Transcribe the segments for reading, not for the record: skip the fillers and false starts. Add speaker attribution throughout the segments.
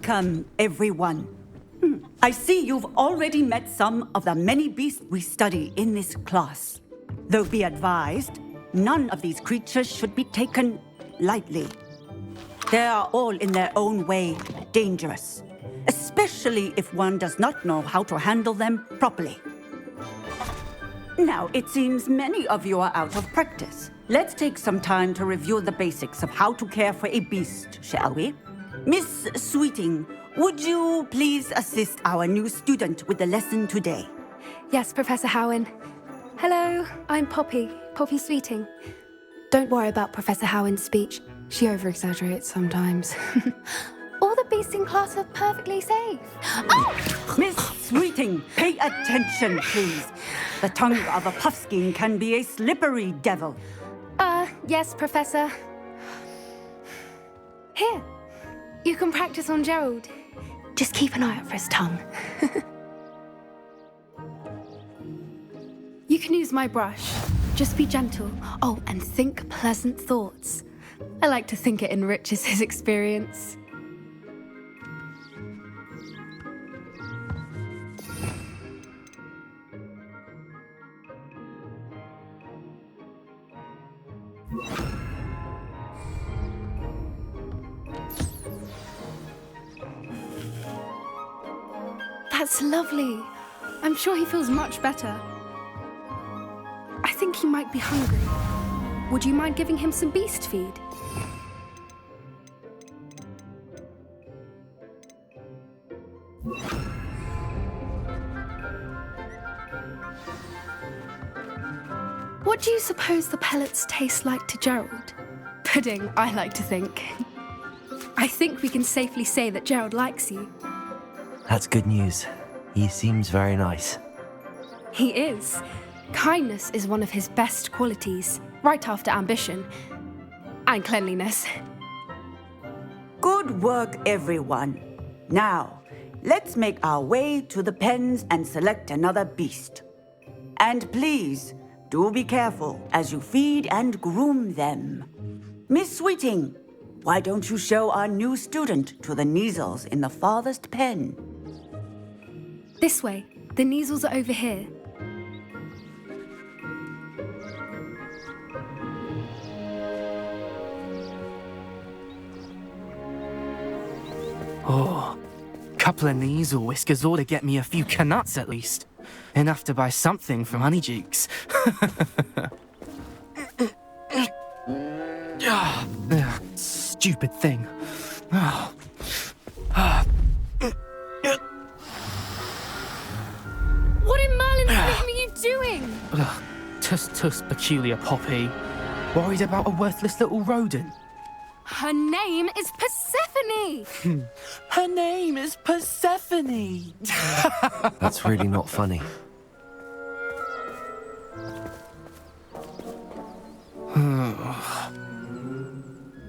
Speaker 1: Welcome, everyone. I see you've already met some of the many beasts we study in this class. Though be advised, none of these creatures should be taken lightly. They are all in their own way dangerous, especially if one does not know how to handle them properly. Now, it seems many of you are out of practice. Let's take some time to review the basics of how to care for a beast, shall we? Miss Sweeting, would you please assist our new student with the lesson today?
Speaker 2: Yes, Professor Howen. Hello, I'm Poppy Sweeting. Don't worry about Professor Howen's speech. She over-exaggerates sometimes. All the beasts in class are perfectly safe. Oh!
Speaker 1: Miss Sweeting, pay attention, please. The tongue of a puffskein can be a slippery devil.
Speaker 2: Yes, Professor. Here, you can practice on Gerald. Just keep an eye out for his tongue. You can use my brush. Just be gentle. Oh, and think pleasant thoughts. I like to think it enriches his experience. That's lovely. I'm sure he feels much better. I think he might be hungry. Would you mind giving him some beast feed? What do you suppose the pellets taste like to Gerald? Pudding, I like to think. I think we can safely say that Gerald likes you.
Speaker 3: That's good news. He seems very nice.
Speaker 2: He is. Kindness is one of his best qualities, right after ambition. And cleanliness.
Speaker 1: Good work, everyone. Now, let's make our way to the pens and select another beast. And please, do be careful as you feed and groom them. Miss Sweeting, why don't you show our new student to the Neasels in the farthest pen?
Speaker 2: This way. The Neasels are over here.
Speaker 4: Oh, couple of Neasel whiskers ought to get me a few canuts at least. Enough to buy something from Honeydukes. Stupid thing.
Speaker 2: What in Merlin's name are you doing?
Speaker 4: Tuss, peculiar Poppy. Worried about a worthless little rodent.
Speaker 2: Her name is Persephone!
Speaker 4: Her name is Persephone!
Speaker 3: That's really not funny.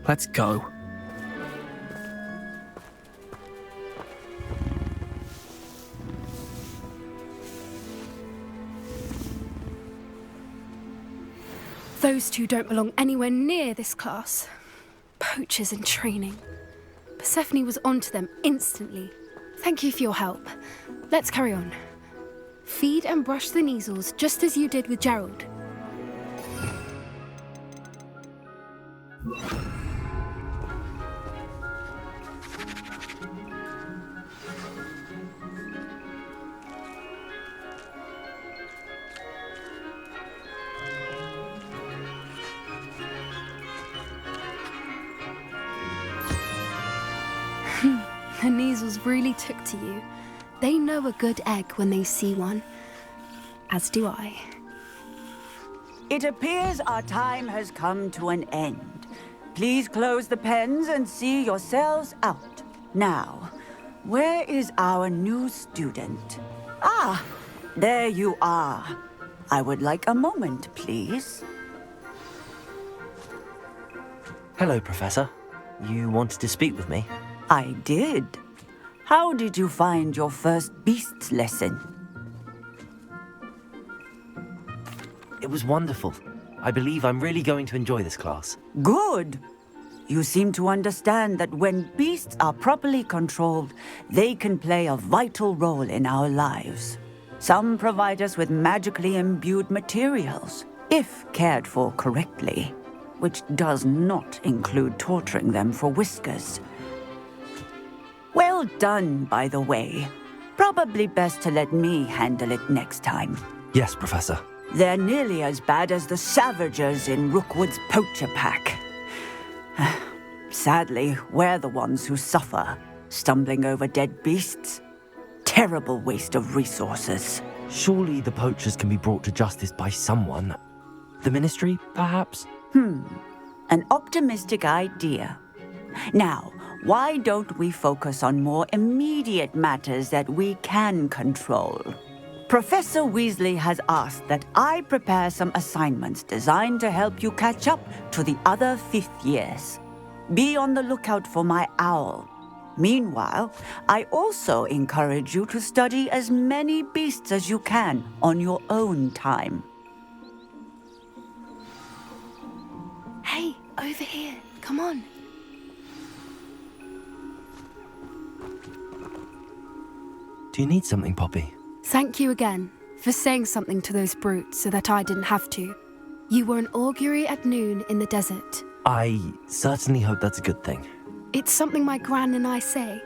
Speaker 4: Let's go.
Speaker 2: Those two don't belong anywhere near this class. Poachers in training. Persephone was onto them instantly. Thank you for your help. Let's carry on. Feed and brush the Neasels just as you did with Gerald. The Neasels really took to you. They know a good egg when they see one. As do I.
Speaker 1: It appears our time has come to an end. Please close the pens and see yourselves out. Now, where is our new student? Ah, there you are. I would like a moment, please.
Speaker 3: Hello, Professor. You wanted to speak with me?
Speaker 1: I did. How did you find your first beasts lesson?
Speaker 3: It was wonderful. I believe I'm really going to enjoy this class.
Speaker 1: Good. You seem to understand that when beasts are properly controlled, they can play a vital role in our lives. Some provide us with magically imbued materials, if cared for correctly, which does not include torturing them for whiskers. Well done, by the way. Probably best to let me handle it next time.
Speaker 3: Yes, Professor.
Speaker 1: They're nearly as bad as the Savagers in Rookwood's poacher pack. Sadly, we're the ones who suffer, stumbling over dead beasts. Terrible waste of resources.
Speaker 3: Surely the poachers can be brought to justice by someone. The Ministry, perhaps?
Speaker 1: An optimistic idea. Now, why don't we focus on more immediate matters that we can control? Professor Weasley has asked that I prepare some assignments designed to help you catch up to the other fifth years. Be on the lookout for my owl. Meanwhile, I also encourage you to study as many beasts as you can on your own time.
Speaker 2: Hey, over here. Come on.
Speaker 3: Do you need something, Poppy?
Speaker 2: Thank you again for saying something to those brutes so that I didn't have to. You were an augury at noon in the desert.
Speaker 3: I certainly hope that's a good thing.
Speaker 2: It's something my gran and I say.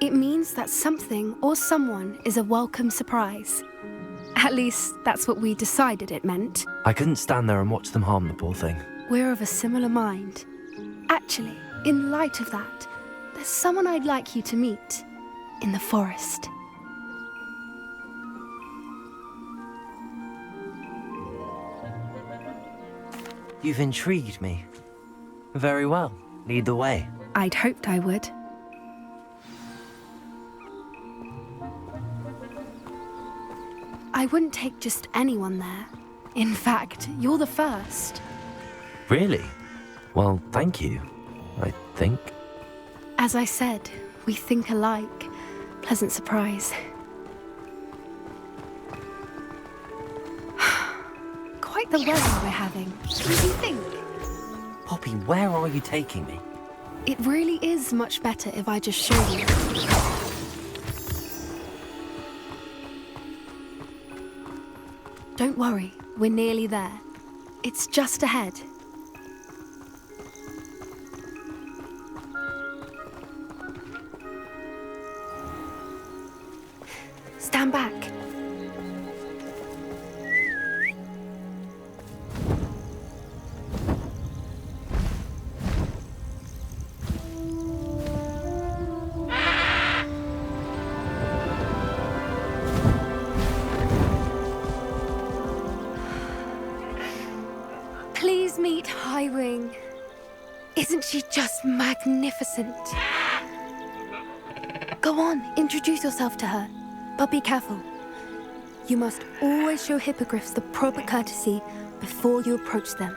Speaker 2: It means that something or someone is a welcome surprise. At least, that's what we decided it meant.
Speaker 3: I couldn't stand there and watch them harm the poor thing.
Speaker 2: We're of a similar mind. Actually, in light of that, there's someone I'd like you to meet in the forest.
Speaker 3: You've intrigued me. Very well. Lead the way.
Speaker 2: I'd hoped I would. I wouldn't take just anyone there. In fact, you're the first.
Speaker 3: Really? Well, thank you, I think.
Speaker 2: As I said, we think alike. Pleasant surprise. Quite the weather we're having. What do you think?
Speaker 3: Poppy, where are you taking me?
Speaker 2: It really is much better if I just show you. Don't worry, we're nearly there. It's just ahead. Stand back. Please meet Highwing. Isn't she just magnificent? Go on, introduce yourself to her. But be careful. You must always show hippogriffs the proper courtesy before you approach them.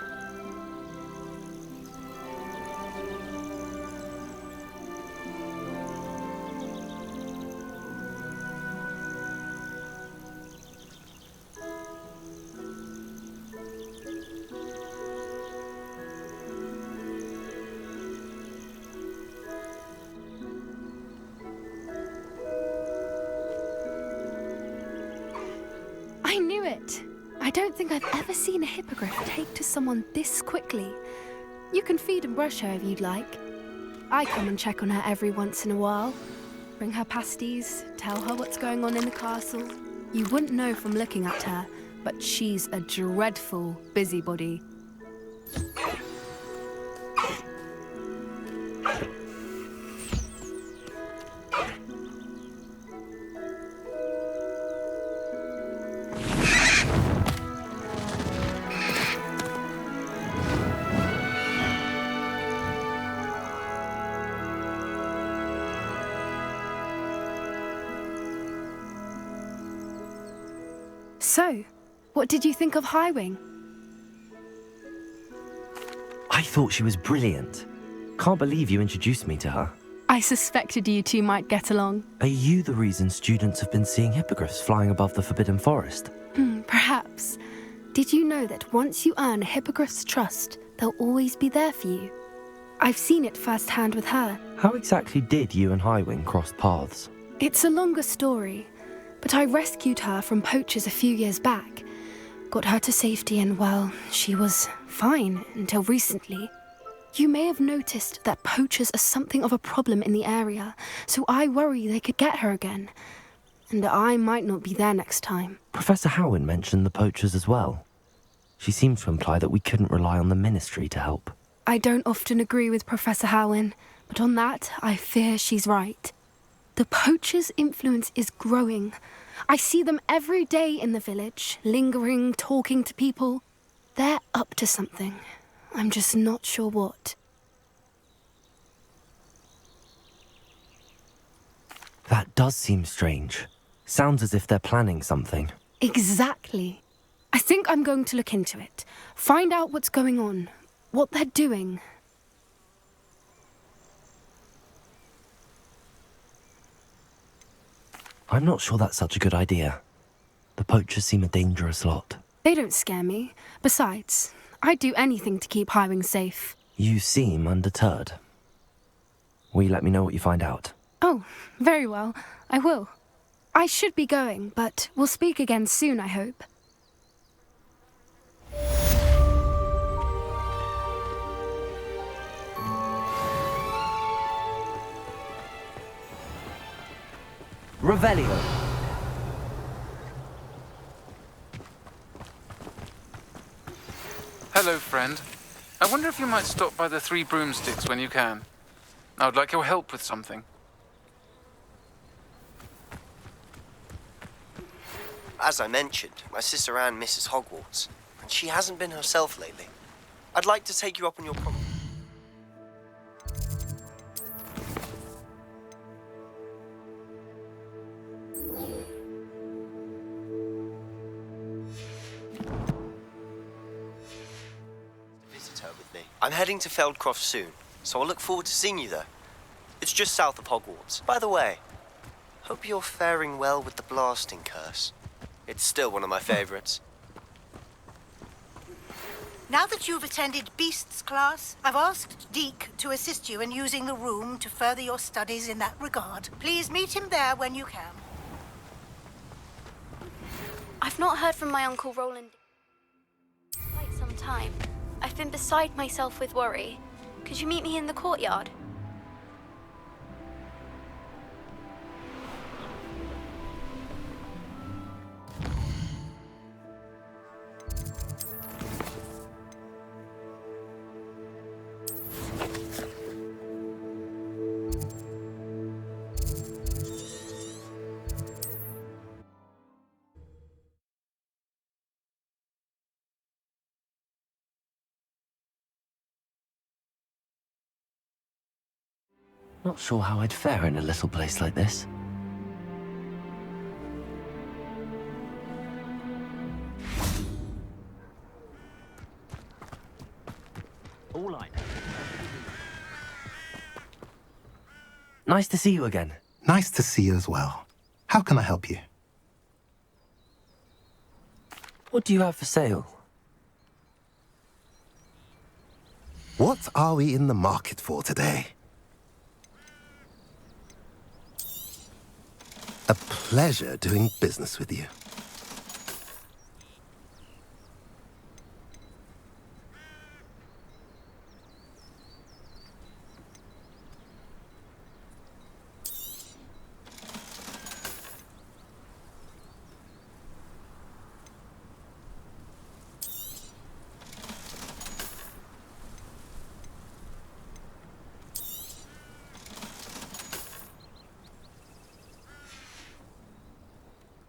Speaker 2: I knew it! I don't think I've ever seen a hippogriff take to someone this quickly. You can feed and brush her if you'd like. I come and check on her every once in a while. Bring her pasties, tell her what's going on in the castle. You wouldn't know from looking at her, but she's a dreadful busybody. So, what did you think of Highwing?
Speaker 3: I thought she was brilliant. Can't believe you introduced me to her.
Speaker 2: I suspected you two might get along.
Speaker 3: Are you the reason students have been seeing hippogriffs flying above the Forbidden Forest?
Speaker 2: Perhaps. Did you know that once you earn a hippogriff's trust, they'll always be there for you? I've seen it firsthand with her.
Speaker 3: How exactly did you and Highwing cross paths?
Speaker 2: It's a longer story, but I rescued her from poachers a few years back. Got her to safety and, well, she was fine until recently. You may have noticed that poachers are something of a problem in the area, so I worry they could get her again. And I might not be there next time.
Speaker 3: Professor Howin mentioned the poachers as well. She seemed to imply that we couldn't rely on the Ministry to help.
Speaker 2: I don't often agree with Professor Howin, but on that, I fear she's right. The poachers' influence is growing. I see them every day in the village, lingering, talking to people. They're up to something. I'm just not sure what.
Speaker 3: That does seem strange. Sounds as if they're planning something.
Speaker 2: Exactly. I think I'm going to look into it. Find out what's going on, what they're doing.
Speaker 3: I'm not sure that's such a good idea. The poachers seem a dangerous lot.
Speaker 2: They don't scare me. Besides, I'd do anything to keep Highwing safe.
Speaker 3: You seem undeterred. Will you let me know what you find out?
Speaker 2: Oh, very well. I will. I should be going, but we'll speak again soon, I hope.
Speaker 3: Revelio.
Speaker 5: Hello, friend. I wonder if you might stop by the Three Broomsticks when you can. I would like your help with something.
Speaker 6: As I mentioned, my sister Anne misses Hogwarts, and she hasn't been herself lately. I'd like to take you up on your promise. Visit her with me. I'm heading to Feldcroft soon, so I'll look forward to seeing you there. It's just south of Hogwarts. By the way, hope you're faring well with the blasting curse. It's still one of my favorites.
Speaker 7: Now that you've attended Beasts class, I've asked Deke to assist you in using the room to further your studies in that regard. Please meet him there when you can.
Speaker 8: I've not heard from my Uncle Roland in quite some time. I've been beside myself with worry. Could you meet me in the courtyard?
Speaker 3: Not sure how I'd fare in a little place like this. All right. Nice to see you again.
Speaker 9: Nice to see you as well. How can I help you?
Speaker 3: What do you have for sale?
Speaker 9: What are we in the market for today? A pleasure doing business with you.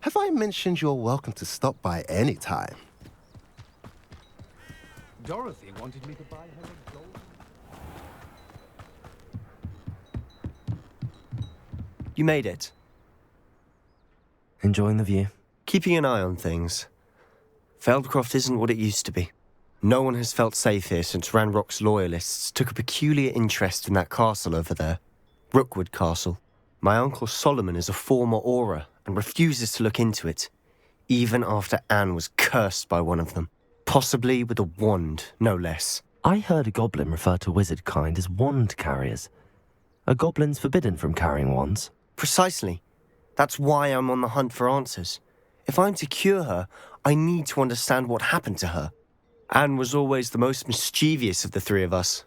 Speaker 9: Have I mentioned you're welcome to stop by any time?
Speaker 10: Dorothy wanted me to buy her a gold.
Speaker 6: You made it.
Speaker 3: Enjoying the view?
Speaker 6: Keeping an eye on things. Feldcroft isn't what it used to be. No one has felt safe here since Ranrock's loyalists took a peculiar interest in that castle over there. Rookwood Castle. My uncle Solomon is a former Auror and refuses to look into it, even after Anne was cursed by one of them. Possibly with a wand, no less.
Speaker 3: I heard a goblin refer to wizard kind as wand carriers. Are goblins forbidden from carrying wands?
Speaker 6: Precisely. That's why I'm on the hunt for answers. If I'm to cure her, I need to understand what happened to her. Anne was always the most mischievous of the three of us.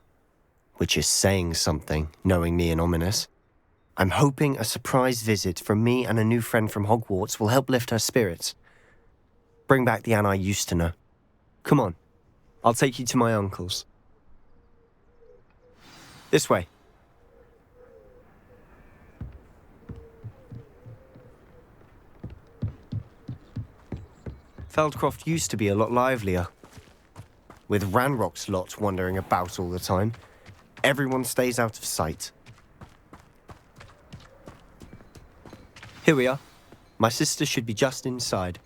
Speaker 6: Which is saying something, knowing me and Ominous. I'm hoping a surprise visit from me and a new friend from Hogwarts will help lift her spirits. Bring back the Anne I used to know. Come on, I'll take you to my uncle's. This way. Feldcroft used to be a lot livelier. With Ranrock's lot wandering about all the time, everyone stays out of sight. Here we are. My sister should be just inside.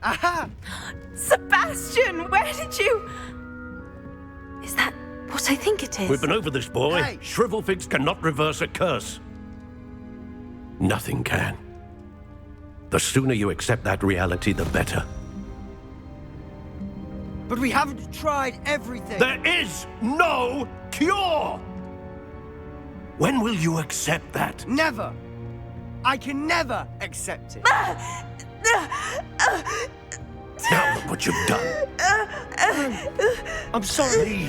Speaker 11: Aha! Sebastian, where did you...
Speaker 2: Is that what I think it is?
Speaker 12: We've been over this, boy.
Speaker 11: Hey.
Speaker 12: Shrivelfigs cannot reverse a curse. Nothing can. The sooner you accept that reality, the better.
Speaker 11: But we haven't tried everything.
Speaker 12: There is no cure! When will you accept that?
Speaker 11: Never. I can never accept it.
Speaker 12: Now look what you've done.
Speaker 11: I'm sorry.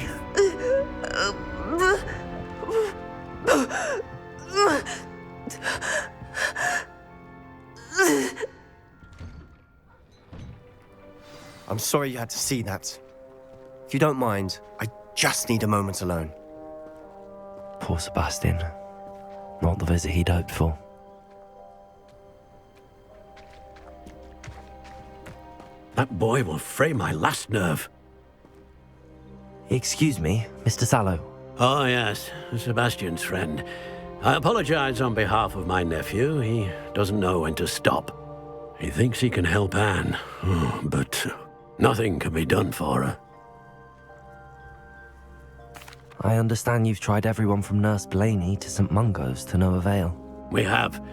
Speaker 6: I'm sorry you had to see that. If you don't mind, I just need a moment alone.
Speaker 3: Poor Sebastian. Not the visit he'd hoped for.
Speaker 12: That boy will fray my last nerve.
Speaker 3: Excuse me, Mr. Sallow.
Speaker 12: Oh, yes, Sebastian's friend. I apologize on behalf of my nephew. He doesn't know when to stop. He thinks he can help Anne, but nothing can be done for her.
Speaker 3: I understand you've tried everyone from Nurse Blaney to St. Mungo's to no avail.
Speaker 12: We have.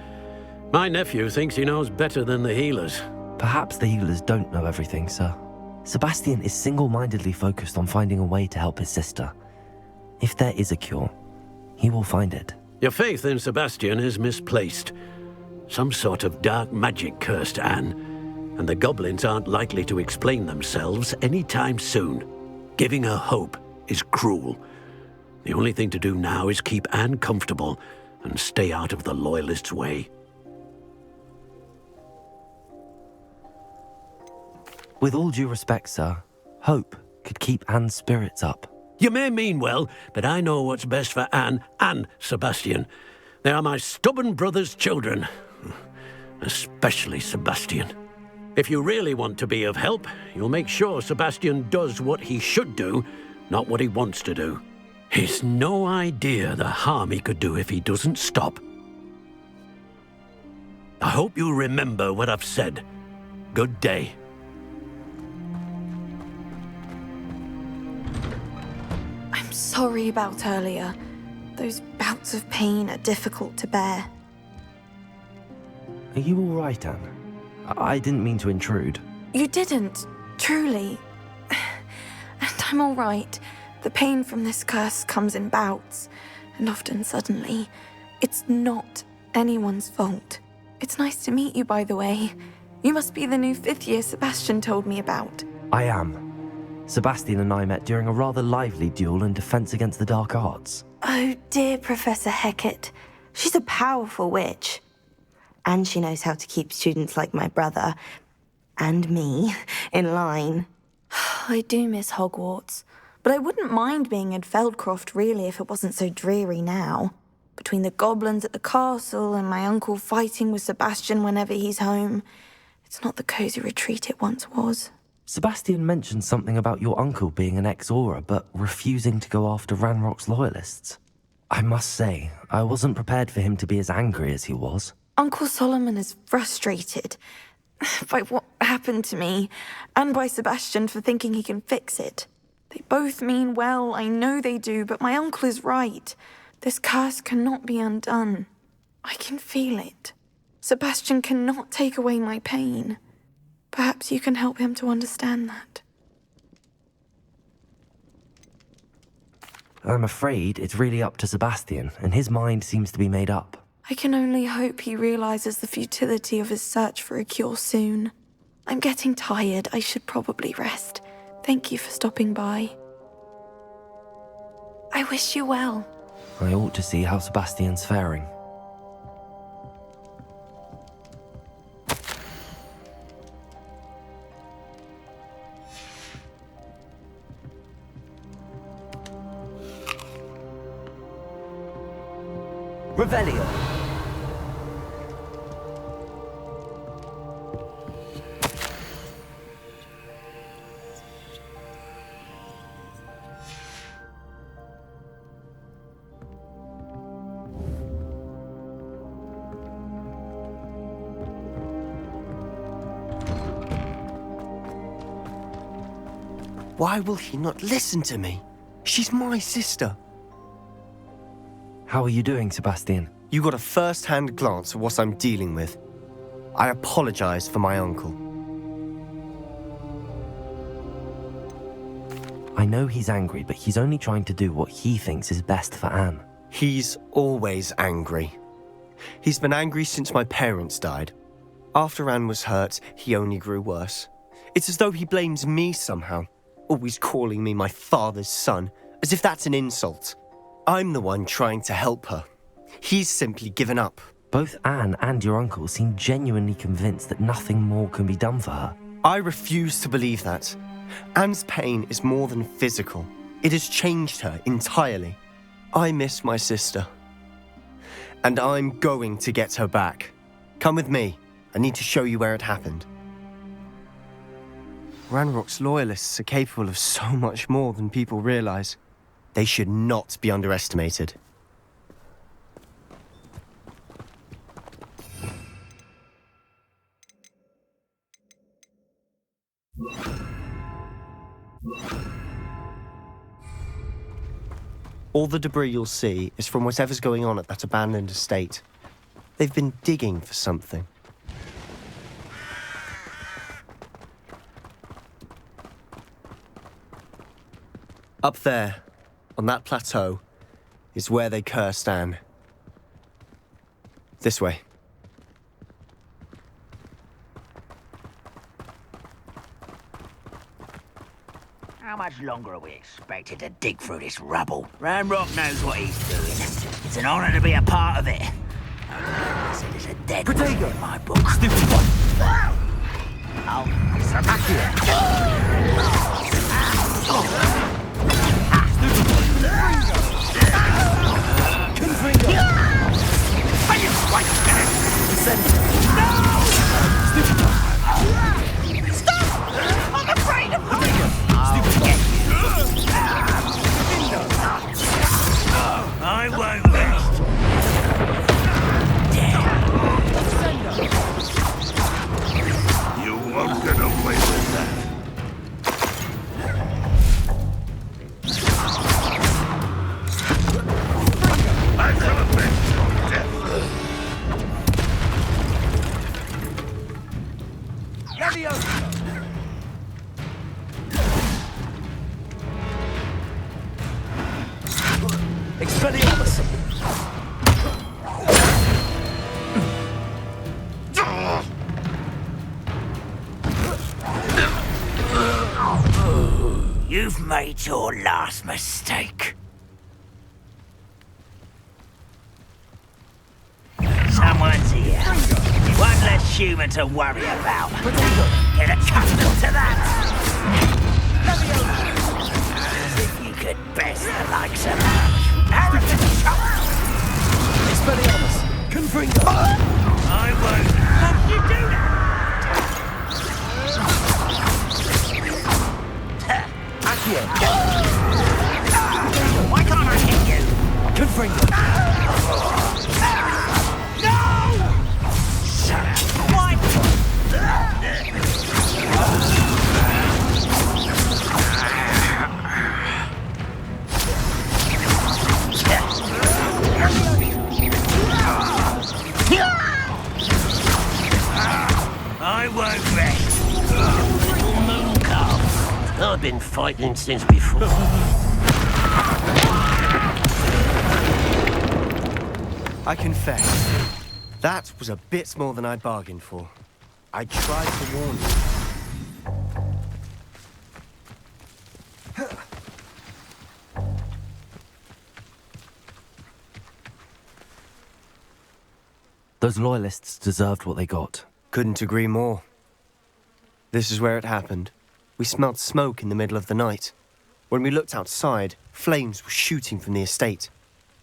Speaker 12: My nephew thinks he knows better than the healers.
Speaker 3: Perhaps the healers don't know everything, sir. Sebastian is single-mindedly focused on finding a way to help his sister. If there is a cure, he will find it.
Speaker 12: Your faith in Sebastian is misplaced. Some sort of dark magic cursed Anne, and the goblins aren't likely to explain themselves anytime soon. Giving her hope is cruel. The only thing to do now is keep Anne comfortable and stay out of the Loyalists' way.
Speaker 3: With all due respect, sir, hope could keep Anne's spirits up.
Speaker 12: You may mean well, but I know what's best for Anne and Sebastian. They are my stubborn brother's children. Especially Sebastian. If you really want to be of help, you'll make sure Sebastian does what he should do, not what he wants to do. He's no idea the harm he could do if he doesn't stop. I hope you remember what I've said. Good day.
Speaker 13: I'm sorry about earlier. Those bouts of pain are difficult to bear.
Speaker 3: Are you all right, Anne? I didn't mean to intrude.
Speaker 13: You didn't, truly. And I'm all right. The pain from this curse comes in bouts, and often suddenly. It's not anyone's fault. It's nice to meet you, by the way. You must be the new 5th year Sebastian told me about.
Speaker 3: I am. Sebastian and I met during a rather lively duel in defense against the dark arts.
Speaker 13: Oh, dear Professor Hecat. She's a powerful witch. And she knows how to keep students like my brother, and me, in line. I do miss Hogwarts, but I wouldn't mind being in Feldcroft, really, if it wasn't so dreary now. Between the goblins at the castle and my uncle fighting with Sebastian whenever he's home, it's not the cozy retreat it once was.
Speaker 3: Sebastian mentioned something about your uncle being an ex-Aura, but refusing to go after Ranrock's loyalists. I must say, I wasn't prepared for him to be as angry as he was.
Speaker 13: Uncle Solomon is frustrated by what happened to me, and by Sebastian for thinking he can fix it. They both mean well, I know they do, but my uncle is right. This curse cannot be undone. I can feel it. Sebastian cannot take away my pain. Perhaps you can help him to understand that.
Speaker 3: I'm afraid it's really up to Sebastian, and his mind seems to be made up.
Speaker 13: I can only hope he realizes the futility of his search for a cure soon. I'm getting tired. I should probably rest. Thank you for stopping by. I wish you well.
Speaker 3: I ought to see how Sebastian's faring. Revelio.
Speaker 6: Why will he not listen to me? She's my sister.
Speaker 3: How are you doing, Sebastian?
Speaker 6: You got a first-hand glance at what I'm dealing with. I apologize for my uncle.
Speaker 3: I know he's angry, but he's only trying to do what he thinks is best for Anne.
Speaker 6: He's always angry. He's been angry since my parents died. After Anne was hurt, he only grew worse. It's as though he blames me somehow, always calling me my father's son, as if that's an insult. I'm the one trying to help her. He's simply given up.
Speaker 3: Both Anne and your uncle seem genuinely convinced that nothing more can be done for her.
Speaker 6: I refuse to believe that. Anne's pain is more than physical. It has changed her entirely. I miss my sister. And I'm going to get her back. Come with me. I need to show you where it happened. Ranrock's loyalists are capable of so much more than people realize. They should not be underestimated. All the debris you'll see is from whatever's going on at that abandoned estate. They've been digging for something. Up there, on that plateau, is where they cursed Anne. This way.
Speaker 14: How much longer are we expected to dig through this rubble? Ranrock knows what he's doing. It's an honor to be a part of it. There's a dead Protego in my book. Stupid one. Oh, I won't rest. You won't get away with that. I shall avenge your death.
Speaker 3: Expelliarmus!
Speaker 14: You've made your last mistake. Someone's here. One less human to worry about. Get accustomed to that. If you could best the likes of arrogant chump.
Speaker 3: Expelliarmus! Confringo!
Speaker 14: I won't let you do that! Why can't I hit you?
Speaker 3: Confringo!
Speaker 14: No! Shut up! Why?
Speaker 12: I've been fighting since before.
Speaker 6: I confess, that was a bit more than I bargained for. I tried to warn you.
Speaker 3: Those loyalists deserved what they got.
Speaker 6: Couldn't agree more. This is where it happened. We smelled smoke in the middle of the night. When we looked outside, flames were shooting from the estate.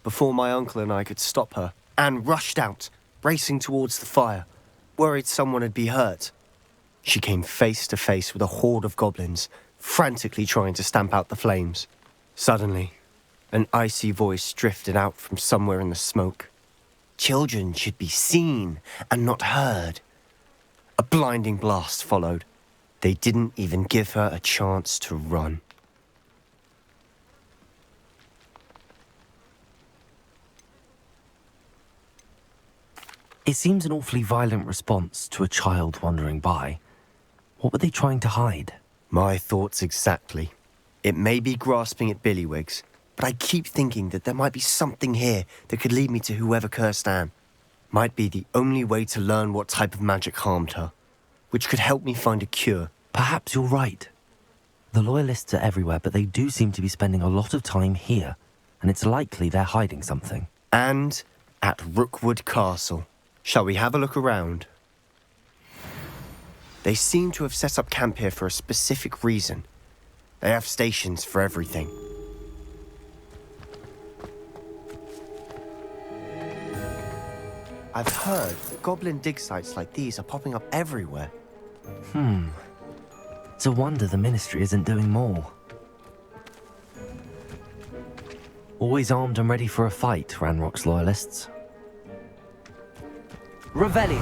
Speaker 6: Before my uncle and I could stop her, Anne rushed out, racing towards the fire, worried someone had been hurt. She came face to face with a horde of goblins, frantically trying to stamp out the flames. Suddenly, an icy voice drifted out from somewhere in the smoke. Children should be seen and not heard. A blinding blast followed. They didn't even give her a chance to run.
Speaker 3: It seems an awfully violent response to a child wandering by. What were they trying to hide?
Speaker 6: My thoughts exactly. It may be grasping at billywhigs, but I keep thinking that there might be something here that could lead me to whoever cursed Anne. Might be the only way to learn what type of magic harmed her, which could help me find a cure.
Speaker 3: Perhaps you're right. The Loyalists are everywhere, but they do seem to be spending a lot of time here, and it's likely they're hiding something.
Speaker 6: And at Rookwood Castle. Shall we have a look around? They seem to have set up camp here for a specific reason. They have stations for everything. I've heard that goblin dig sites like these are popping up everywhere.
Speaker 3: It's a wonder the Ministry isn't doing more. Always armed and ready for a fight, Ranrock's Loyalists. Revelio!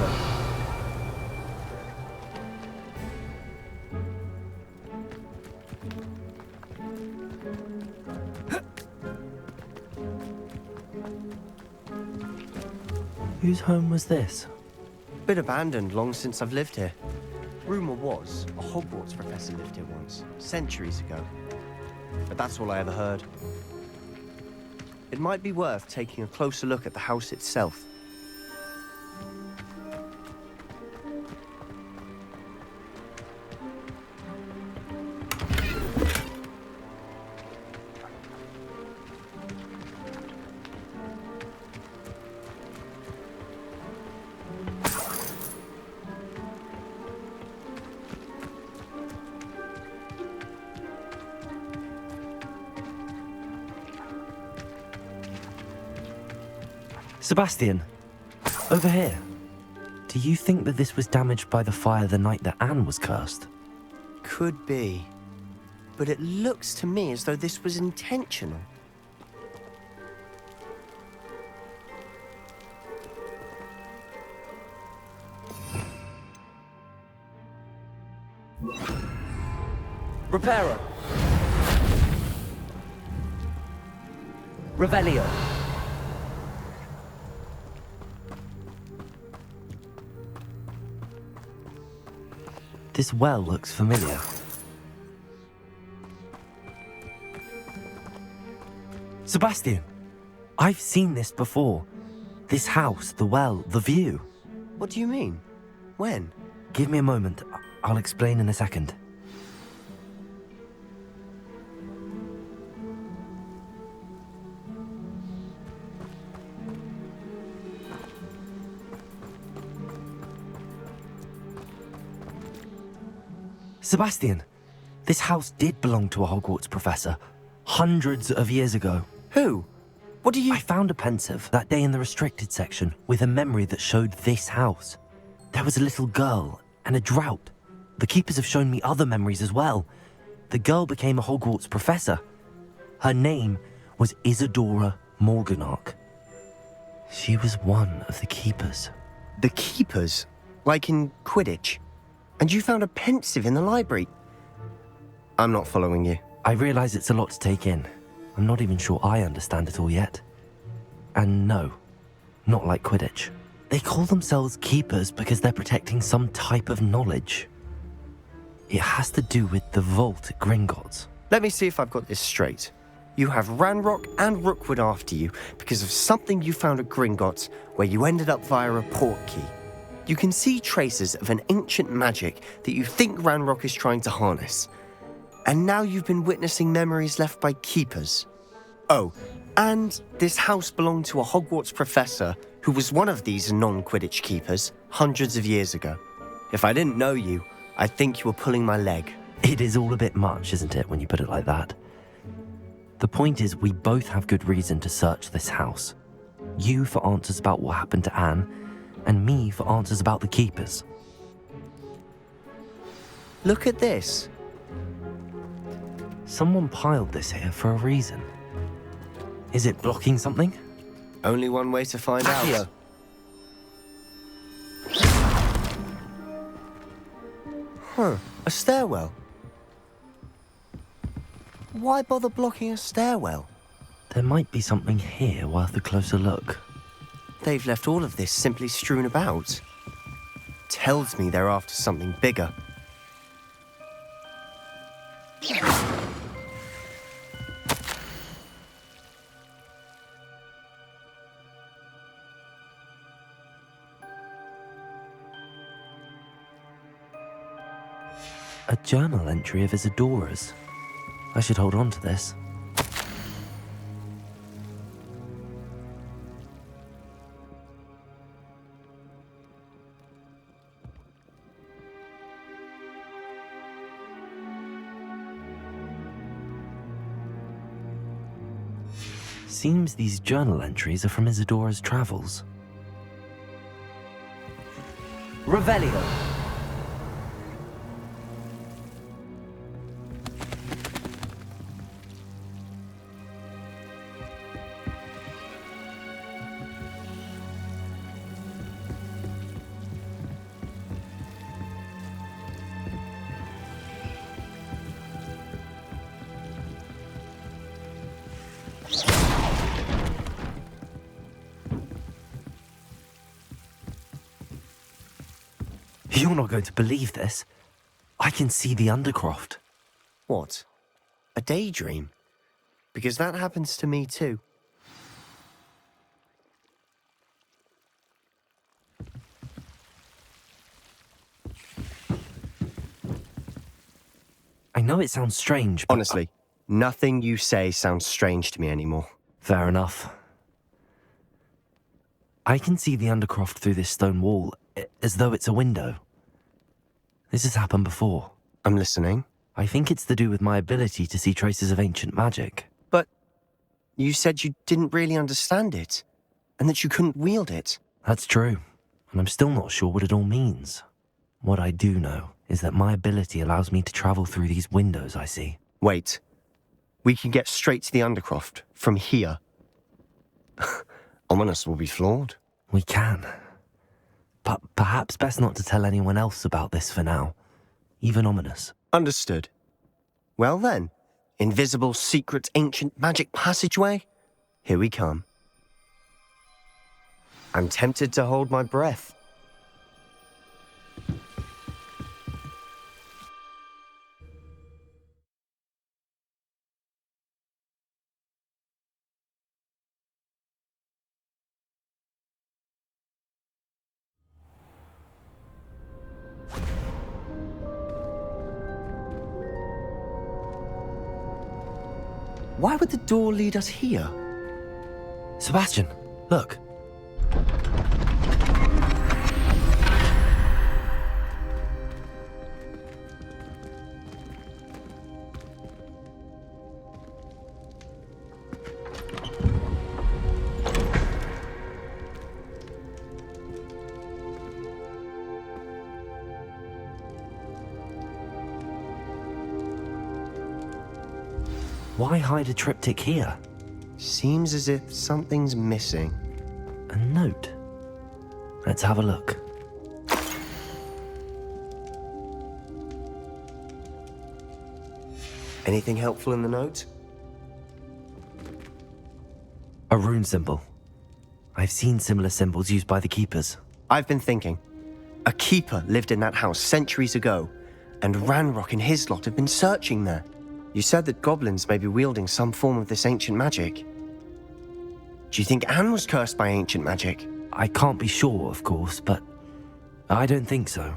Speaker 3: Whose home was this?
Speaker 6: Been abandoned long since I've lived here. Rumour was a Hogwarts professor lived here once, centuries ago. But that's all I ever heard. It might be worth taking a closer look at the house itself.
Speaker 3: Sebastian, over here. Do you think that this was damaged by the fire the night that Anne was cursed?
Speaker 6: Could be. But it looks to me as though this was intentional.
Speaker 3: Reparo. Revelio. This well looks familiar. Sebastian, I've seen this before. This house, the well, the view.
Speaker 6: What do you mean? When?
Speaker 3: Give me a moment. I'll explain in a second. Sebastian, this house did belong to a Hogwarts professor, hundreds of years ago.
Speaker 6: Who? What do you...
Speaker 3: I found a pensive that day in the restricted section with a memory that showed this house. There was a little girl and a drought. The keepers have shown me other memories as well. The girl became a Hogwarts professor. Her name was Isadora Morganach. She was one of the keepers.
Speaker 6: The keepers? Like in Quidditch? And you found a pensive in the library? I'm not following you.
Speaker 3: I realize it's a lot to take in. I'm not even sure I understand it all yet. And no, not like Quidditch. They call themselves keepers because they're protecting some type of knowledge. It has to do with the vault at Gringotts.
Speaker 6: Let me see if I've got this straight. You have Ranrock and Rookwood after you because of something you found at Gringotts where you ended up via a port key. You can see traces of an ancient magic that you think Ranrock is trying to harness. And now you've been witnessing memories left by keepers. Oh, and this house belonged to a Hogwarts professor who was one of these non-Quidditch keepers hundreds of years ago. If I didn't know you, I'd think you were pulling my leg.
Speaker 3: It is all a bit much, isn't it, when you put it like that? The point is, we both have good reason to search this house. You for answers about what happened to Anne, and me for answers about the keepers.
Speaker 6: Look at this.
Speaker 3: Someone piled this here for a reason. Is it blocking something?
Speaker 6: Only one way to find out.
Speaker 3: Here.
Speaker 6: Huh, a stairwell. Why bother blocking a stairwell?
Speaker 3: There might be something here worth a closer look.
Speaker 6: They've left all of this simply strewn about. Tells me they're after something bigger.
Speaker 3: A journal entry of Isadora's. I should hold on to this. Seems these journal entries are from Isadora's travels.
Speaker 15: Revelio.
Speaker 3: You're not going to believe this. I can see the Undercroft.
Speaker 6: What? A daydream? Because that happens to me too.
Speaker 3: I know it sounds strange, but...
Speaker 6: Honestly, nothing you say sounds strange to me anymore.
Speaker 3: Fair enough. I can see the Undercroft through this stone wall, as though it's a window. This has happened before.
Speaker 6: I'm listening.
Speaker 3: I think it's to do with my ability to see traces of ancient magic.
Speaker 6: But you said you didn't really understand it, and that you couldn't wield it.
Speaker 3: That's true, and I'm still not sure what it all means. What I do know is that my ability allows me to travel through these windows I see.
Speaker 6: Wait. We can get straight to the Undercroft from here. Ominous will be flawed.
Speaker 3: We can. But perhaps best not to tell anyone else about this for now. Even Ominous.
Speaker 6: Understood. Well then, invisible, secret, ancient magic passageway? Here we come. I'm tempted to hold my breath. Why would the door lead us here?
Speaker 3: Sebastian, look. Why hide a triptych here?
Speaker 6: Seems as if something's missing.
Speaker 3: A note. Let's have a look.
Speaker 6: Anything helpful in the note?
Speaker 3: A rune symbol. I've seen similar symbols used by the keepers.
Speaker 6: I've been thinking. A keeper lived in that house centuries ago, and Ranrock and his lot have been searching there. You said that goblins may be wielding some form of this ancient magic. Do you think Anne was cursed by ancient magic?
Speaker 3: I can't be sure, of course, but I don't think so.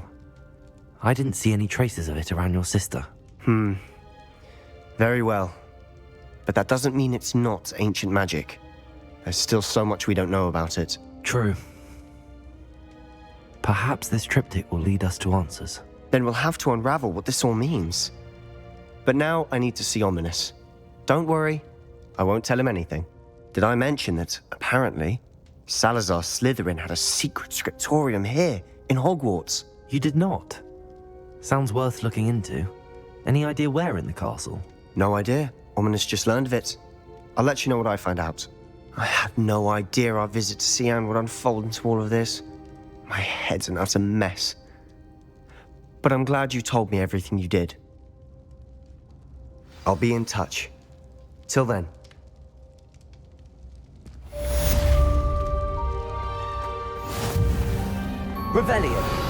Speaker 3: I didn't see any traces of it around your sister.
Speaker 6: Very well. But that doesn't mean it's not ancient magic. There's still so much we don't know about it.
Speaker 3: True. Perhaps this triptych will lead us to answers.
Speaker 6: Then we'll have to unravel what this all means. But now I need to see Ominous. Don't worry, I won't tell him anything. Did I mention that, apparently, Salazar Slytherin had a secret scriptorium here, in Hogwarts?
Speaker 3: You did not? Sounds worth looking into. Any idea where in the castle?
Speaker 6: No idea. Ominous just learned of it. I'll let you know what I find out. I had no idea our visit to Cian would unfold into all of this. My head's an utter mess. But I'm glad you told me everything you did. I'll be in touch. Till then.
Speaker 15: Revelio.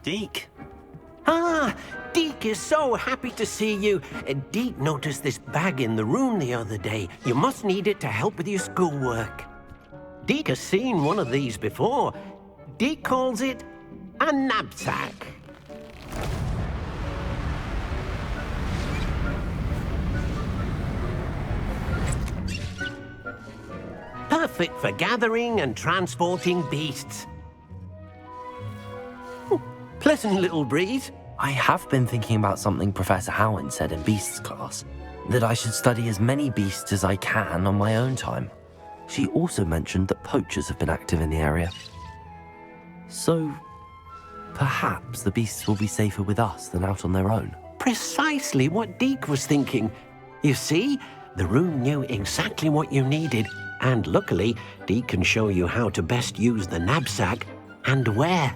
Speaker 12: Deke? Ah, Deke is so happy to see you. Deke noticed this bag in the room the other day. You must need it to help with your schoolwork. Deke has seen one of these before. Deke calls it a knapsack. Perfect for gathering and transporting beasts. Pleasant little breeze.
Speaker 3: I have been thinking about something Professor Howin said in Beasts class, that I should study as many beasts as I can on my own time. She also mentioned that poachers have been active in the area. So, perhaps the beasts will be safer with us than out on their own.
Speaker 12: Precisely what Deke was thinking. You see, the room knew exactly what you needed, and luckily, Deke can show you how to best use the knapsack and where.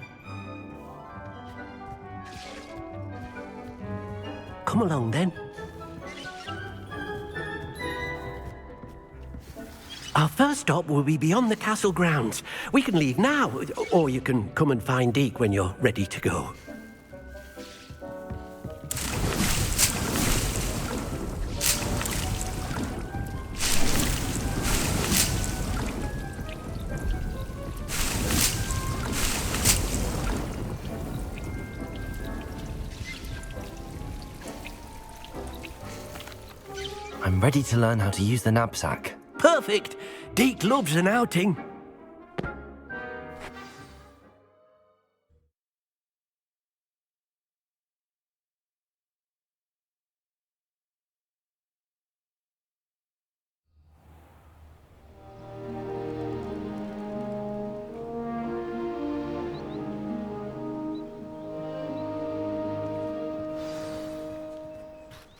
Speaker 12: Come along, then. Our first stop will be beyond the castle grounds. We can leave now, or you can come and find Deke when you're ready to go.
Speaker 3: I'm ready to learn how to use the knapsack.
Speaker 12: Perfect! Deke loves an outing.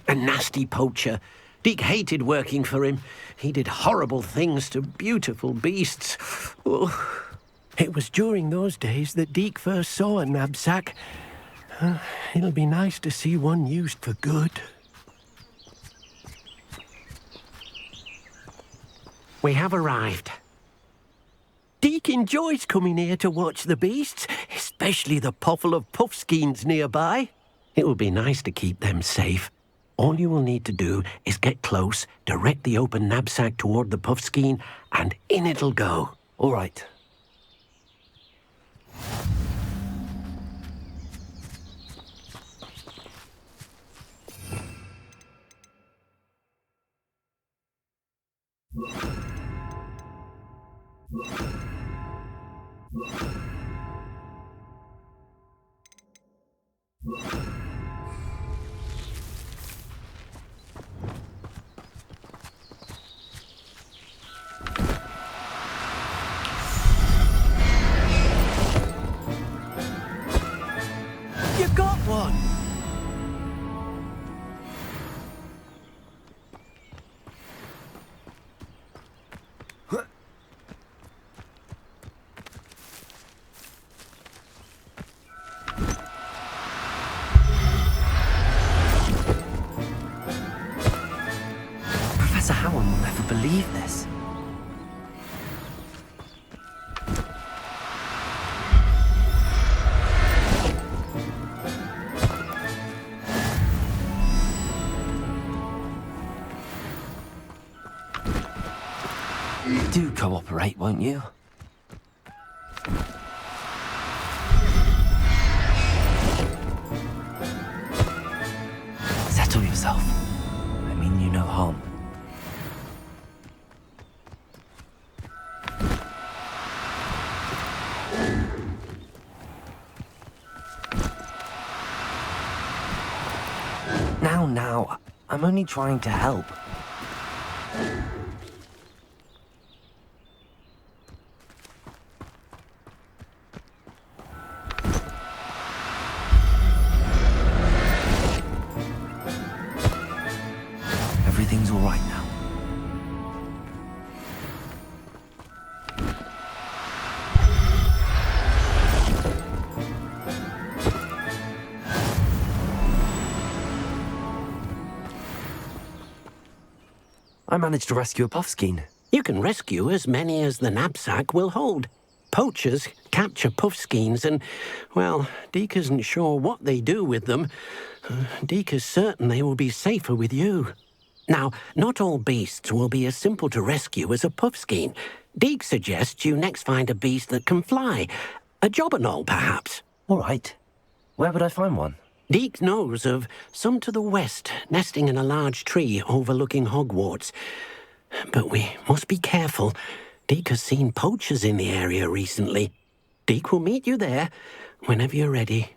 Speaker 12: A nasty poacher. Deke hated working for him. He did horrible things to beautiful beasts. Oh. It was during those days that Deke first saw a knapsack. It'll be nice to see one used for good. We have arrived. Deke enjoys coming here to watch the beasts, especially the poffle of puffskeins nearby. It will be nice to keep them safe. All you will need to do is get close, direct the open knapsack toward the puffskein, and in it'll go.
Speaker 3: All right.
Speaker 12: You got one!
Speaker 3: Professor Howard will never believe this. Do cooperate, won't you? Settle yourself. I mean you no harm. Now, I'm only trying to help. Everything's all right now. I managed to rescue a puffskein.
Speaker 12: You can rescue as many as the knapsack will hold. Poachers capture puffskeins and, well, Deke isn't sure what they do with them. Deke is certain they will be safer with you. Now, not all beasts will be as simple to rescue as a puffskein. Deke suggests you next find a beast that can fly. A jobberknoll, perhaps.
Speaker 3: All right. Where would I find one?
Speaker 12: Deke knows of some to the west, nesting in a large tree overlooking Hogwarts. But we must be careful. Deke has seen poachers in the area recently. Deke will meet you there whenever you're ready.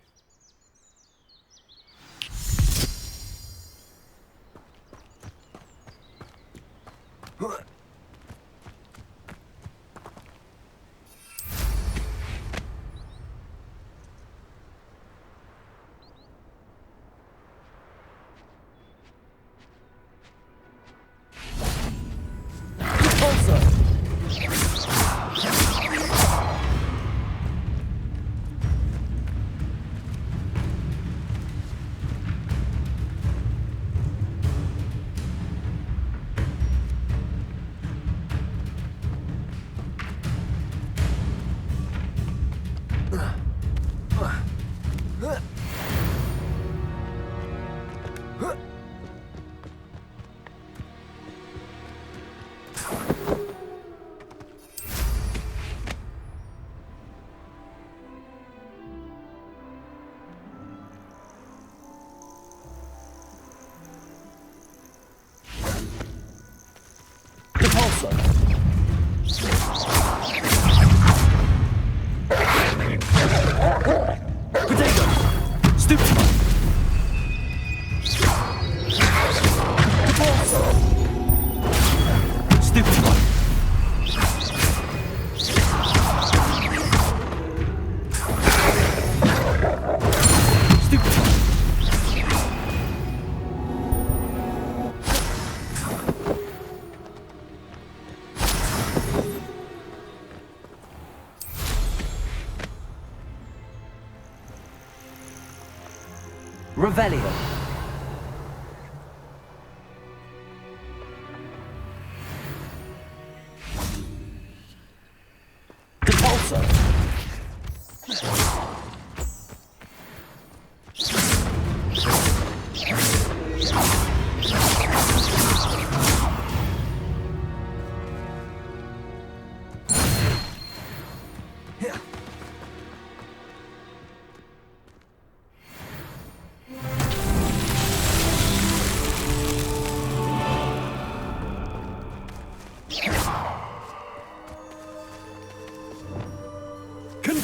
Speaker 15: Revelio. Depulso.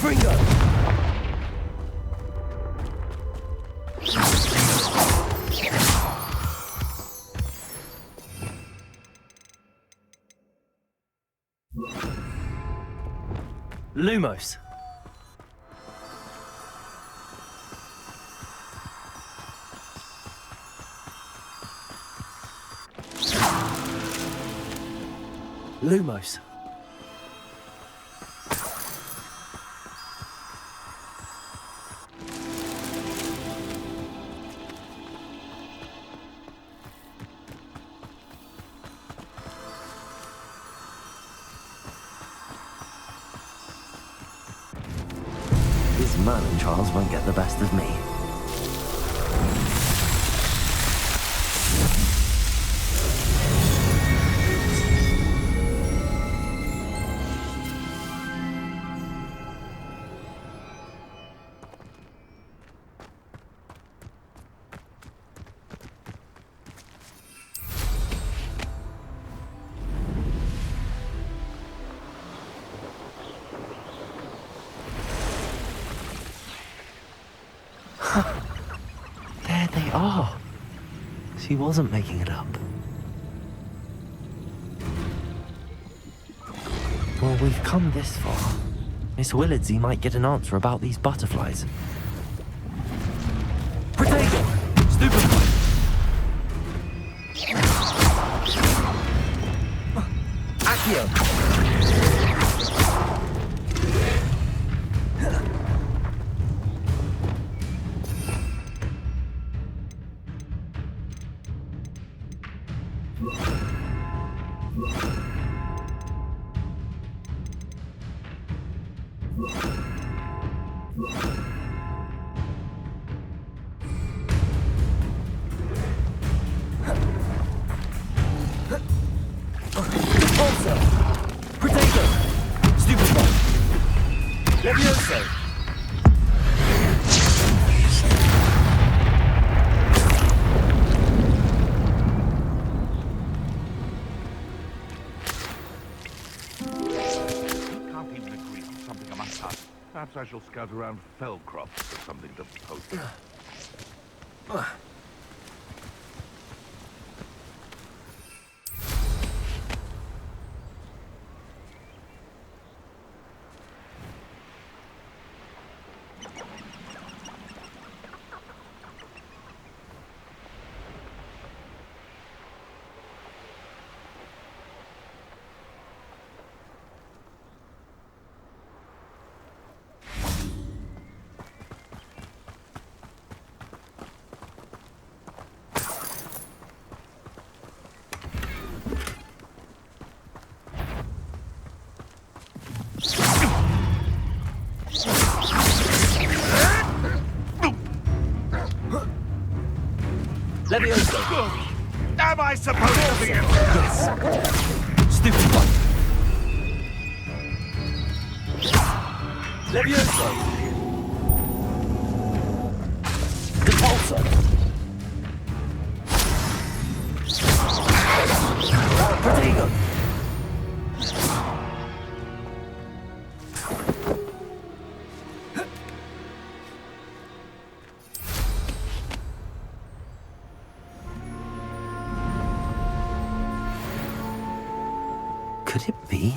Speaker 15: Fringo! Lumos. Lumos.
Speaker 3: These Merlin trials won't get the best of me. There they are. She wasn't making it up. Well, we've come this far. Miss Willardsey might get an answer about these butterflies.
Speaker 15: Protego! Stupefy! Accio! Repulsor! Protego! Stupefy! Levioso!
Speaker 10: Can't even agree on something amongst us. Perhaps I shall scout around Feldcroft for something to post.
Speaker 15: Levioso!
Speaker 10: Am I supposed to be in?
Speaker 15: Yes! Stupefy! Levioso! Repulsor! Protego!
Speaker 3: Could it be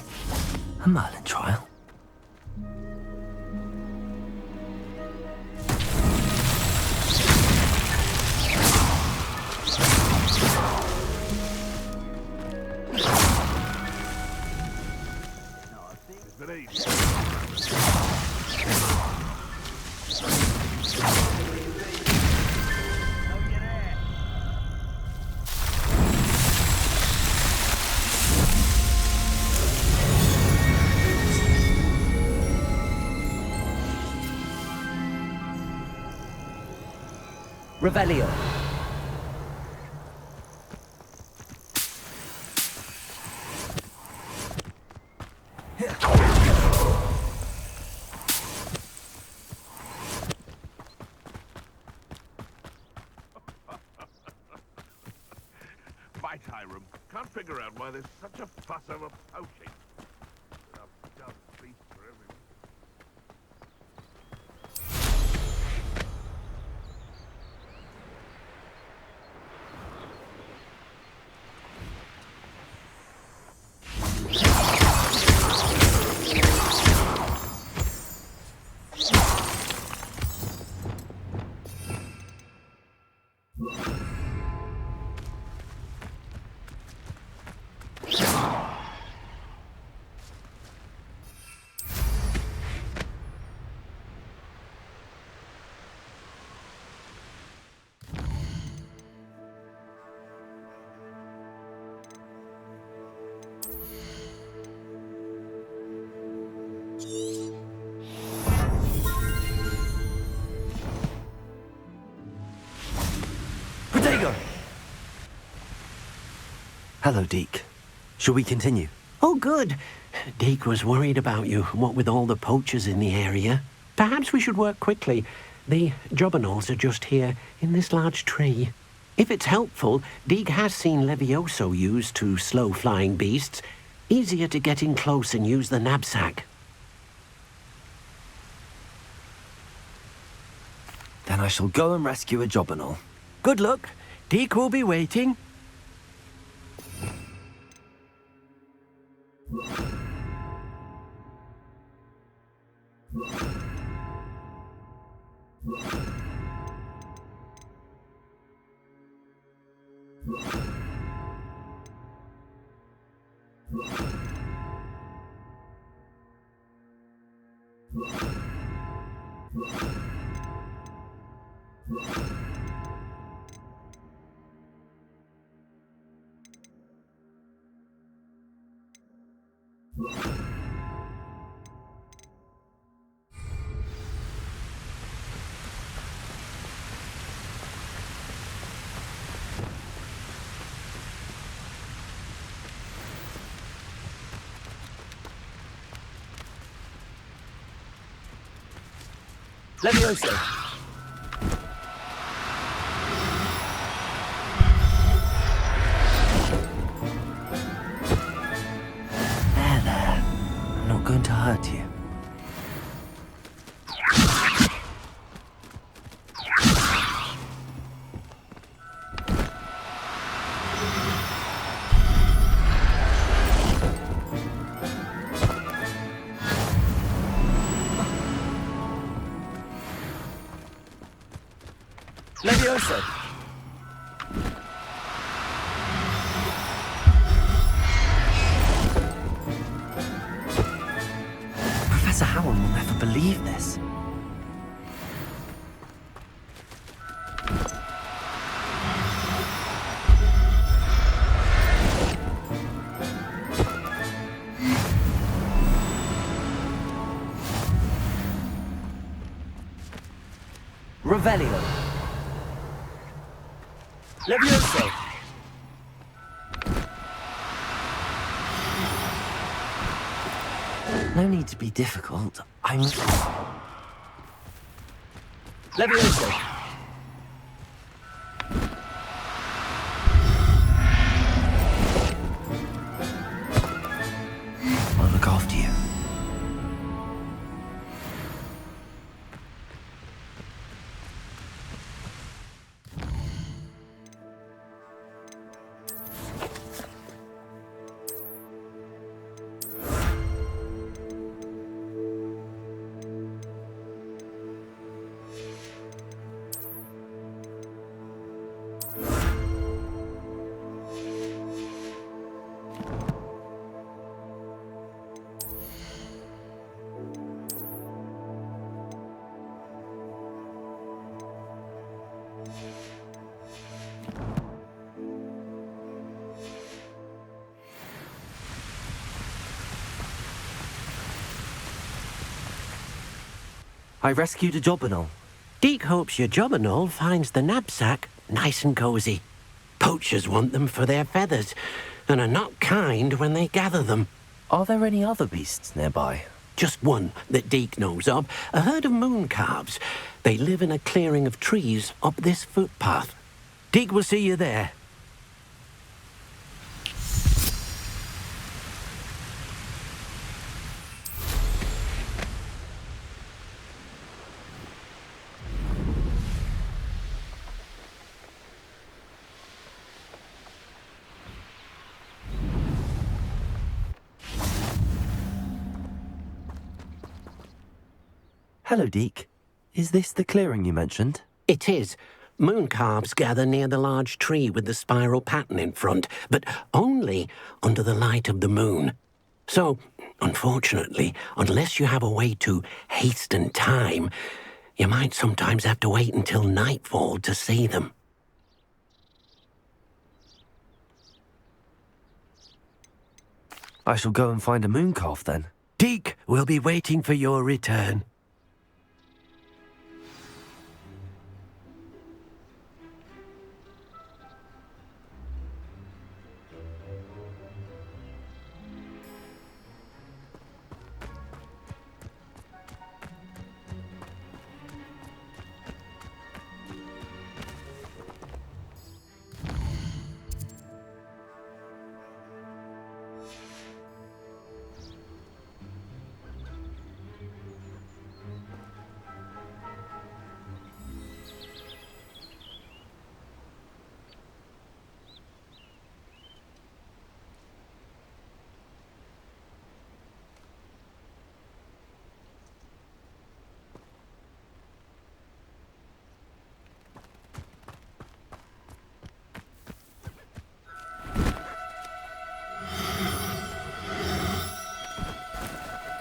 Speaker 3: a Merlin trial?
Speaker 15: Revelio.
Speaker 10: Fight, Hiram. Can't figure out why there's such a fuss over poaching. Enough dumb beast for everyone.
Speaker 3: Hello, Deke. Shall we continue?
Speaker 12: Oh, good. Deke was worried about you, what with all the poachers in the area. Perhaps we should work quickly. The jobberknolls are just here, in this large tree. If it's helpful, Deke has seen Levioso used to slow flying beasts. Easier to get in close and use the knapsack.
Speaker 3: Then I shall go and rescue a jobberknoll.
Speaker 12: Good luck. Deke will be waiting.
Speaker 15: Levioso.
Speaker 3: There. I'm not going to hurt you.
Speaker 15: Levioso.
Speaker 3: Professor Howell will never believe this.
Speaker 15: Revelio. Levioso.
Speaker 3: No need to be difficult. I'm...
Speaker 15: Levioso.
Speaker 3: I'll look after you. I rescued a jobberknoll.
Speaker 12: Deke hopes your jobberknoll finds the knapsack nice and cozy. Poachers want them for their feathers, and are not kind when they gather them.
Speaker 3: Are there any other beasts nearby?
Speaker 12: Just one that Deke knows of, a herd of moon calves. They live in a clearing of trees up this footpath. Deke will see you there.
Speaker 3: Hello, Deke. Is this the clearing you mentioned?
Speaker 12: It is. Moon calves gather near the large tree with the spiral pattern in front, but only under the light of the moon. So, unfortunately, unless you have a way to hasten time, you might sometimes have to wait until nightfall to see them.
Speaker 3: I shall go and find a moon calf then.
Speaker 12: Deke will be waiting for your return.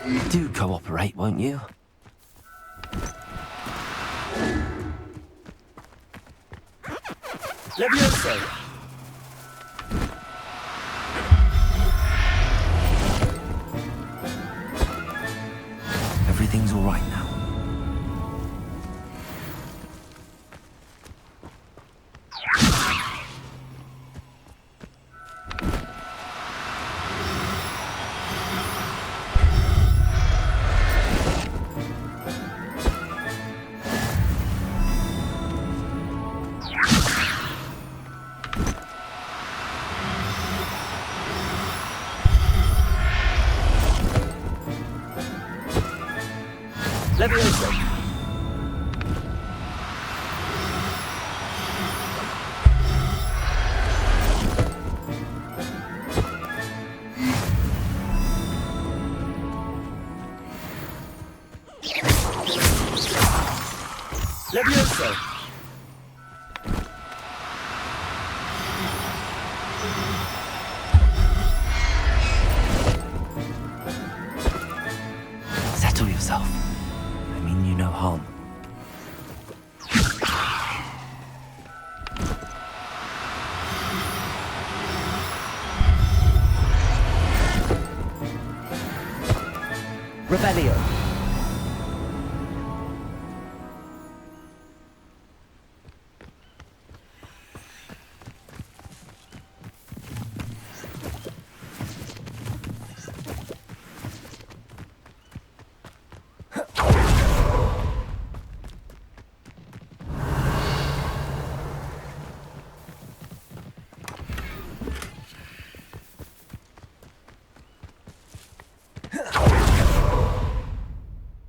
Speaker 3: Do cooperate, won't you?
Speaker 15: Levioso!
Speaker 3: Everything's all right now.
Speaker 15: Levioso! Levioso!
Speaker 3: Settle yourself. I mean you no harm.
Speaker 15: Rebellion!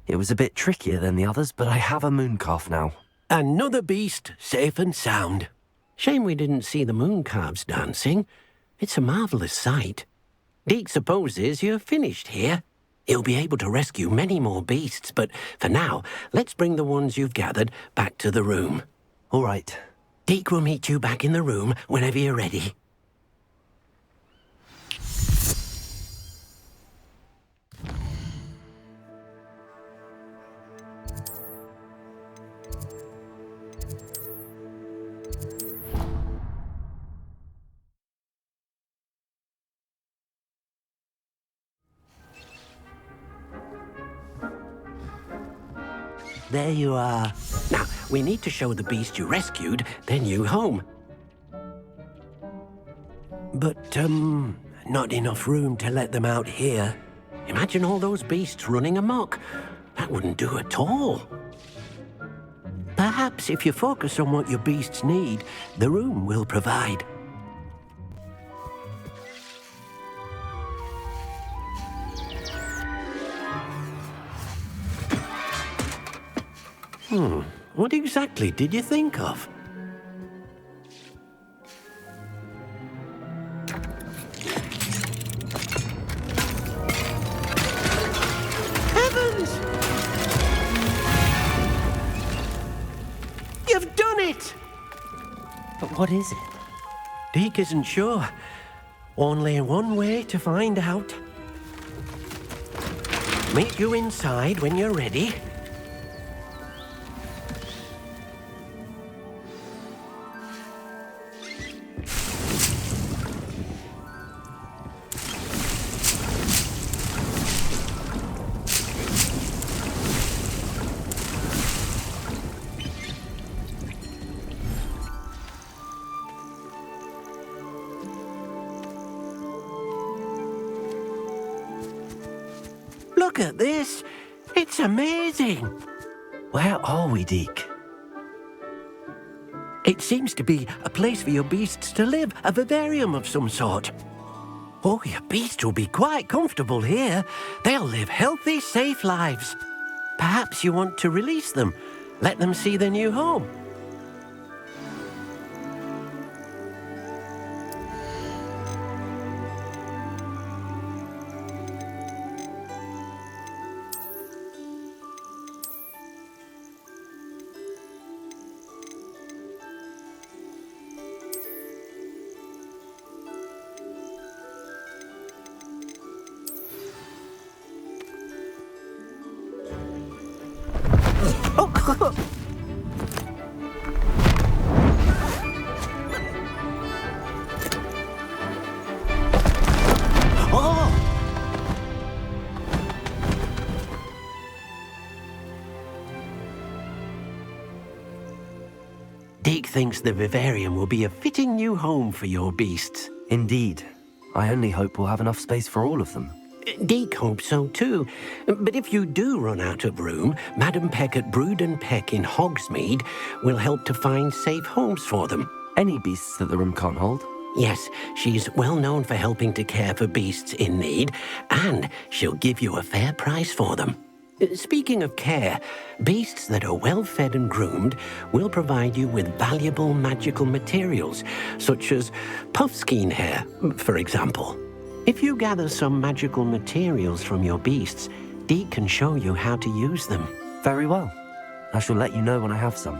Speaker 3: It was a bit trickier than the others, but I have a moon calf now.
Speaker 12: Another beast safe and sound. Shame we didn't see the moon calves dancing. It's a marvellous sight. Deke supposes you're finished here. He'll be able to rescue many more beasts, but for now, let's bring the ones you've gathered back to the room.
Speaker 3: All right.
Speaker 12: Deke will meet you back in the room whenever you're ready. There you are. Now, we need to show the beast you rescued their new home. But, not enough room to let them out here. Imagine all those beasts running amok. That wouldn't do at all. Perhaps if you focus on what your beasts need, the room will provide. What exactly did you think of? Heavens! You've done it!
Speaker 3: But what is it?
Speaker 12: Deke isn't sure. Only one way to find out. Meet you inside when you're ready. Look at this. It's amazing.
Speaker 3: Where are we, Deke?
Speaker 12: It seems to be a place for your beasts to live, a vivarium of some sort. Oh, your beasts will be quite comfortable here. They'll live healthy, safe lives. Perhaps you want to release them, let them see their new home. Deke thinks the vivarium will be a fitting new home for your beasts.
Speaker 3: Indeed. I only hope we'll have enough space for all of them.
Speaker 12: Deke hopes so too. But if you do run out of room, Madam Peck at Brood and Peck in Hogsmeade will help to find safe homes for them.
Speaker 3: Any beasts that the room can't hold?
Speaker 12: Yes, she's well known for helping to care for beasts in need, and she'll give you a fair price for them. Speaking of care, beasts that are well fed and groomed will provide you with valuable magical materials, such as puffskein hair, for example. If you gather some magical materials from your beasts, Deke can show you how to use them.
Speaker 3: Very well. I shall let you know when I have some.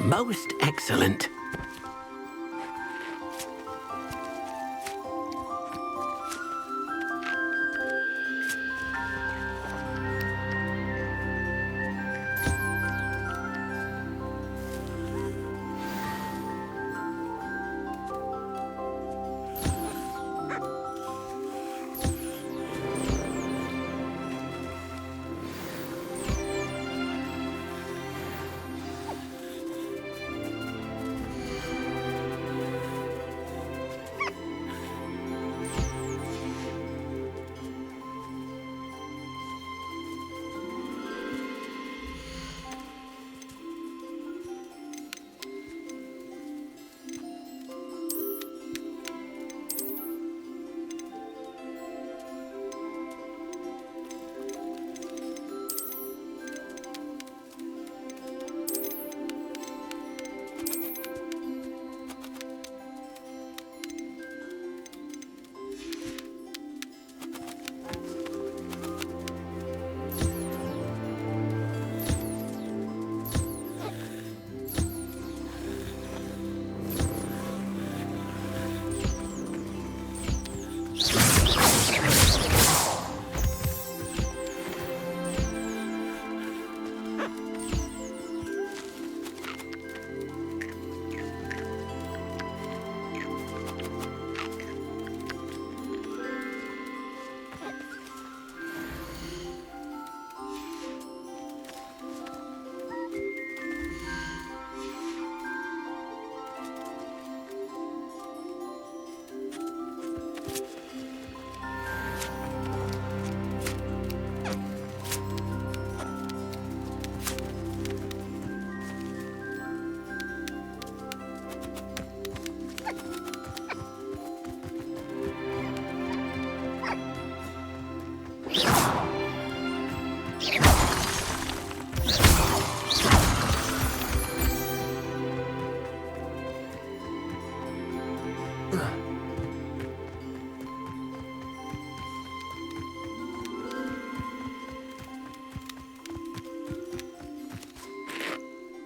Speaker 12: Most excellent.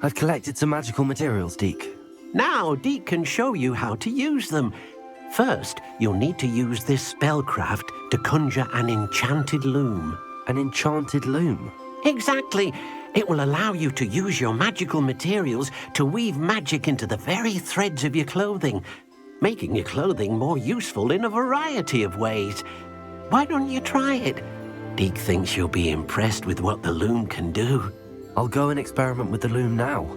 Speaker 3: I've collected some magical materials, Deke.
Speaker 12: Now Deke can show you how to use them. First, you'll need to use this spellcraft to conjure an enchanted loom.
Speaker 3: An enchanted loom?
Speaker 12: Exactly. It will allow you to use your magical materials to weave magic into the very threads of your clothing, making your clothing more useful in a variety of ways. Why don't you try it? Deke thinks you'll be impressed with what the loom can do.
Speaker 3: I'll go and experiment with the loom now.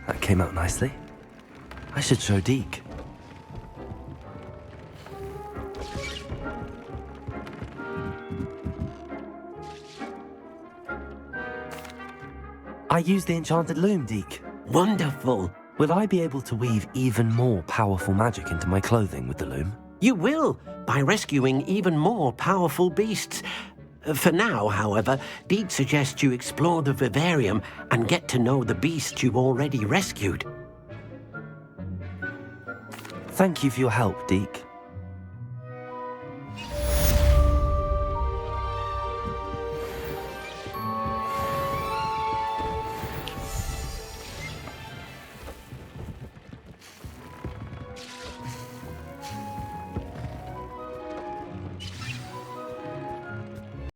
Speaker 3: That came out nicely. I should show Deke. I used the enchanted loom, Deke.
Speaker 12: Wonderful.
Speaker 3: Will I be able to weave even more powerful magic into my clothing with the loom?
Speaker 12: You will, by rescuing even more powerful beasts. For now, however, Deke suggests you explore the vivarium and get to know the beasts you've already rescued.
Speaker 3: Thank you for your help, Deke.